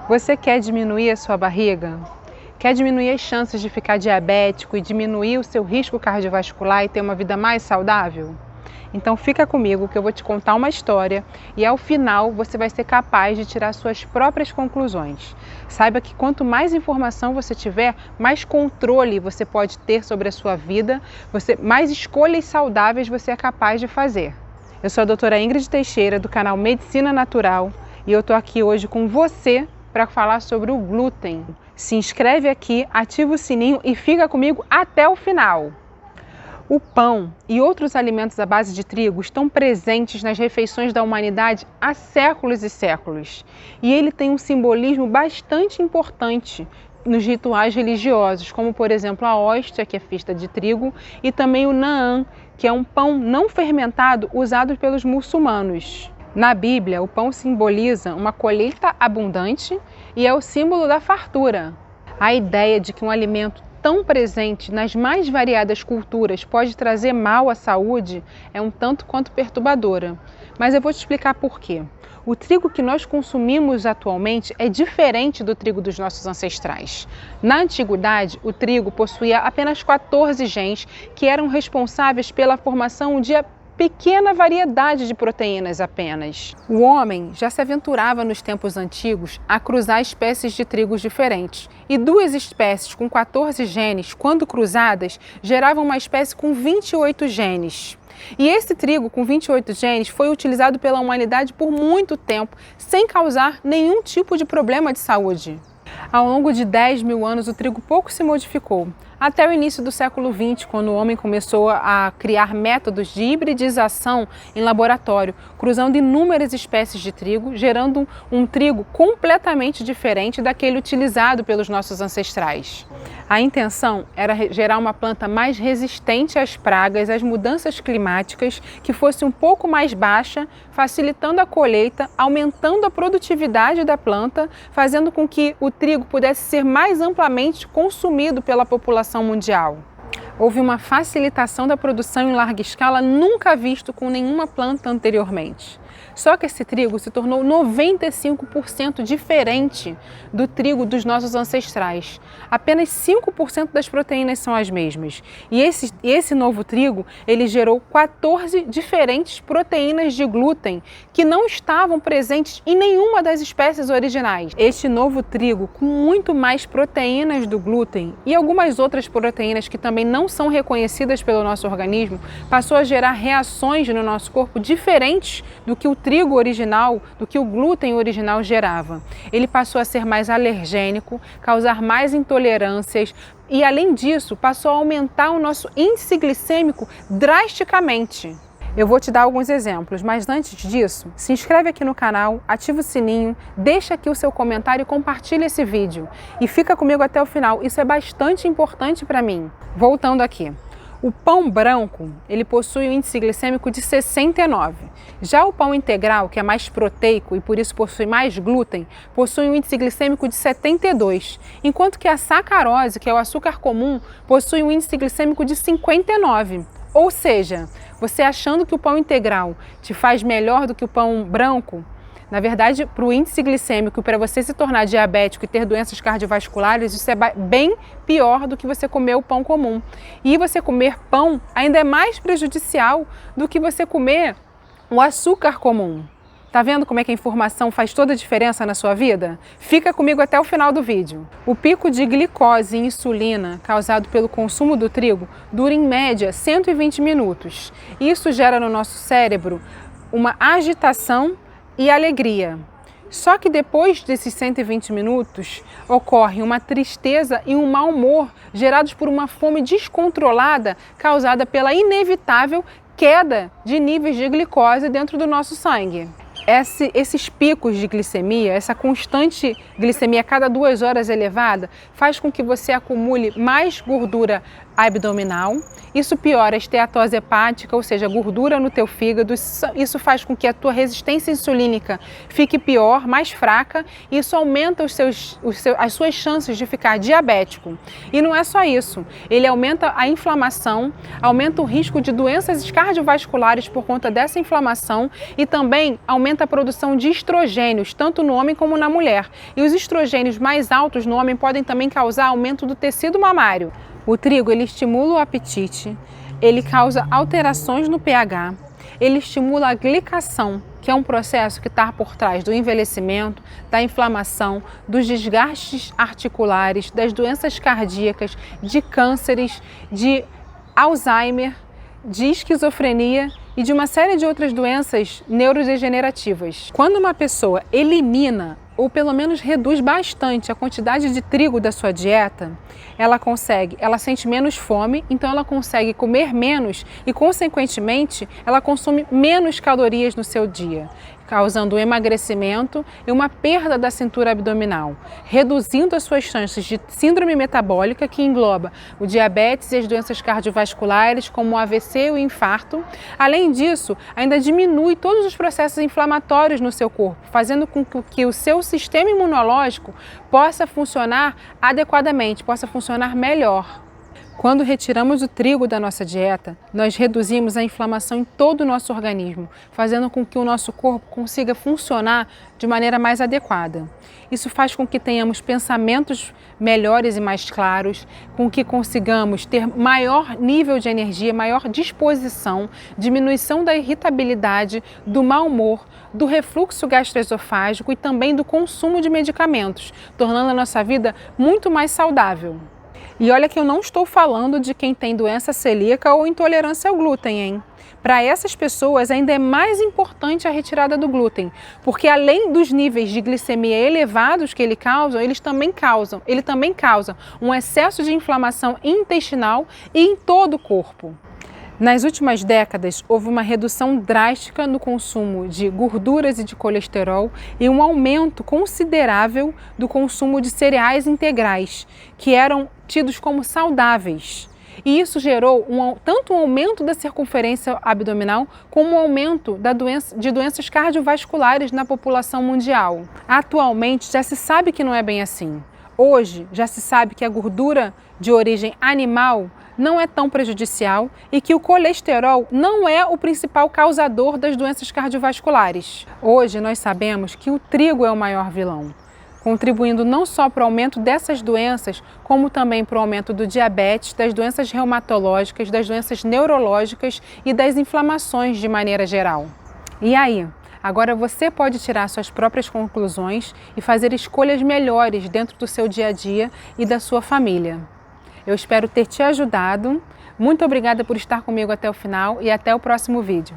Você quer diminuir a sua barriga? Quer diminuir as chances de ficar diabético e diminuir o seu risco cardiovascular e ter uma vida mais saudável? Então fica comigo que eu vou te contar uma história e ao final você vai ser capaz de tirar suas próprias conclusões. Saiba que quanto mais informação você tiver, mais controle você pode ter sobre a sua vida, mais escolhas saudáveis você é capaz de fazer. Eu sou a doutora Ingrid Teixeira do canal Medicina Natural e eu estou aqui hoje com você para falar sobre o glúten. Se inscreve aqui, ativa o sininho e fica comigo até o final. O pão e outros alimentos à base de trigo estão presentes nas refeições da humanidade há séculos e séculos. E ele tem um simbolismo bastante importante nos rituais religiosos, como por exemplo a hóstia, que é feita de trigo, e também o naan, que é um pão não fermentado usado pelos muçulmanos. Na Bíblia, o pão simboliza uma colheita abundante e é o símbolo da fartura. A ideia de que um alimento tão presente nas mais variadas culturas pode trazer mal à saúde é um tanto quanto perturbadora. Mas eu vou te explicar por quê. O trigo que nós consumimos atualmente é diferente do trigo dos nossos ancestrais. Na antiguidade, o trigo possuía apenas 14 genes que eram responsáveis pela formação de pequena variedade de proteínas apenas. O homem já se aventurava nos tempos antigos a cruzar espécies de trigos diferentes. E duas espécies com 14 genes, quando cruzadas, geravam uma espécie com 28 genes. E esse trigo com 28 genes foi utilizado pela humanidade por muito tempo, sem causar nenhum tipo de problema de saúde. Ao longo de 10 mil anos, o trigo pouco se modificou, até o início do século XX, quando o homem começou a criar métodos de hibridização em laboratório, cruzando inúmeras espécies de trigo, gerando um trigo completamente diferente daquele utilizado pelos nossos ancestrais. A intenção era gerar uma planta mais resistente às pragas, às mudanças climáticas, que fosse um pouco mais baixa, facilitando a colheita, aumentando a produtividade da planta, fazendo com que o trigo pudesse ser mais amplamente consumido pela população mundial. Houve uma facilitação da produção em larga escala nunca visto com nenhuma planta anteriormente. Só que esse trigo se tornou 95% diferente do trigo dos nossos ancestrais. Apenas 5% das proteínas são as mesmas. E esse novo trigo, ele gerou 14 diferentes proteínas de glúten que não estavam presentes em nenhuma das espécies originais. Este novo trigo, com muito mais proteínas do glúten e algumas outras proteínas que também não são reconhecidas pelo nosso organismo, passou a gerar reações no nosso corpo diferentes do que o trigo original, do que o glúten original gerava. Ele passou a ser mais alergênico, causar mais intolerâncias e, além disso, passou a aumentar o nosso índice glicêmico drasticamente. Eu vou te dar alguns exemplos, mas antes disso, se inscreve aqui no canal, ativa o sininho, deixa aqui o seu comentário e compartilha esse vídeo. E fica comigo até o final, isso é bastante importante para mim. Voltando aqui. O pão branco, ele possui um índice glicêmico de 69. Já o pão integral, que é mais proteico e por isso possui mais glúten, possui um índice glicêmico de 72, enquanto que a sacarose, que é o açúcar comum, possui um índice glicêmico de 59. Ou seja, você achando que o pão integral te faz melhor do que o pão branco, na verdade, para o índice glicêmico e para você se tornar diabético e ter doenças cardiovasculares, isso é bem pior do que você comer o pão comum. E você comer pão ainda é mais prejudicial do que você comer o açúcar comum. Tá vendo como é que a informação faz toda a diferença na sua vida? Fica comigo até o final do vídeo. O pico de glicose e insulina causado pelo consumo do trigo dura em média 120 minutos. Isso gera no nosso cérebro uma agitação e alegria. Só que depois desses 120 minutos ocorre uma tristeza e um mau humor gerados por uma fome descontrolada causada pela inevitável queda de níveis de glicose dentro do nosso sangue. Esses picos de glicemia, essa constante glicemia a cada 2 horas elevada, faz com que você acumule mais gordura abdominal. Isso piora a esteatose hepática, ou seja, gordura no teu fígado. Isso faz com que a tua resistência insulínica fique pior, mais fraca. E isso aumenta as suas chances de ficar diabético. E não é só isso. Ele aumenta a inflamação, aumenta o risco de doenças cardiovasculares por conta dessa inflamação e também aumenta a produção de estrogênios, tanto no homem como na mulher. E os estrogênios mais altos no homem podem também causar aumento do tecido mamário. O trigo, ele estimula o apetite, ele causa alterações no pH, ele estimula a glicação, que é um processo que está por trás do envelhecimento, da inflamação, dos desgastes articulares, das doenças cardíacas, de cânceres, de Alzheimer, de esquizofrenia e de uma série de outras doenças neurodegenerativas. Quando uma pessoa elimina ou pelo menos reduz bastante a quantidade de trigo da sua dieta, ela sente menos fome, então ela consegue comer menos e, consequentemente, ela consome menos calorias no seu dia, causando um emagrecimento e uma perda da cintura abdominal, reduzindo as suas chances de síndrome metabólica, que engloba o diabetes e as doenças cardiovasculares, como o AVC e o infarto. Além disso, ainda diminui todos os processos inflamatórios no seu corpo, fazendo com que o seu sistema imunológico possa funcionar adequadamente, possa funcionar melhor. Quando retiramos o trigo da nossa dieta, nós reduzimos a inflamação em todo o nosso organismo, fazendo com que o nosso corpo consiga funcionar de maneira mais adequada. Isso faz com que tenhamos pensamentos melhores e mais claros, com que consigamos ter maior nível de energia, maior disposição, diminuição da irritabilidade, do mau humor, do refluxo gastroesofágico e também do consumo de medicamentos, tornando a nossa vida muito mais saudável. E olha que eu não estou falando de quem tem doença celíaca ou intolerância ao glúten, hein? Para essas pessoas ainda é mais importante a retirada do glúten, porque além dos níveis de glicemia elevados que ele também causa um excesso de inflamação intestinal e em todo o corpo. Nas últimas décadas, houve uma redução drástica no consumo de gorduras e de colesterol e um aumento considerável do consumo de cereais integrais, que eram tidos como saudáveis. E isso gerou tanto um aumento da circunferência abdominal como um aumento de doenças cardiovasculares na população mundial. Atualmente já se sabe que não é bem assim. Hoje já se sabe que a gordura de origem animal não é tão prejudicial e que o colesterol não é o principal causador das doenças cardiovasculares. Hoje nós sabemos que o trigo é o maior vilão, contribuindo não só para o aumento dessas doenças, como também para o aumento do diabetes, das doenças reumatológicas, das doenças neurológicas e das inflamações de maneira geral. E aí? Agora você pode tirar suas próprias conclusões e fazer escolhas melhores dentro do seu dia a dia e da sua família. Eu espero ter te ajudado. Muito obrigada por estar comigo até o final e até o próximo vídeo.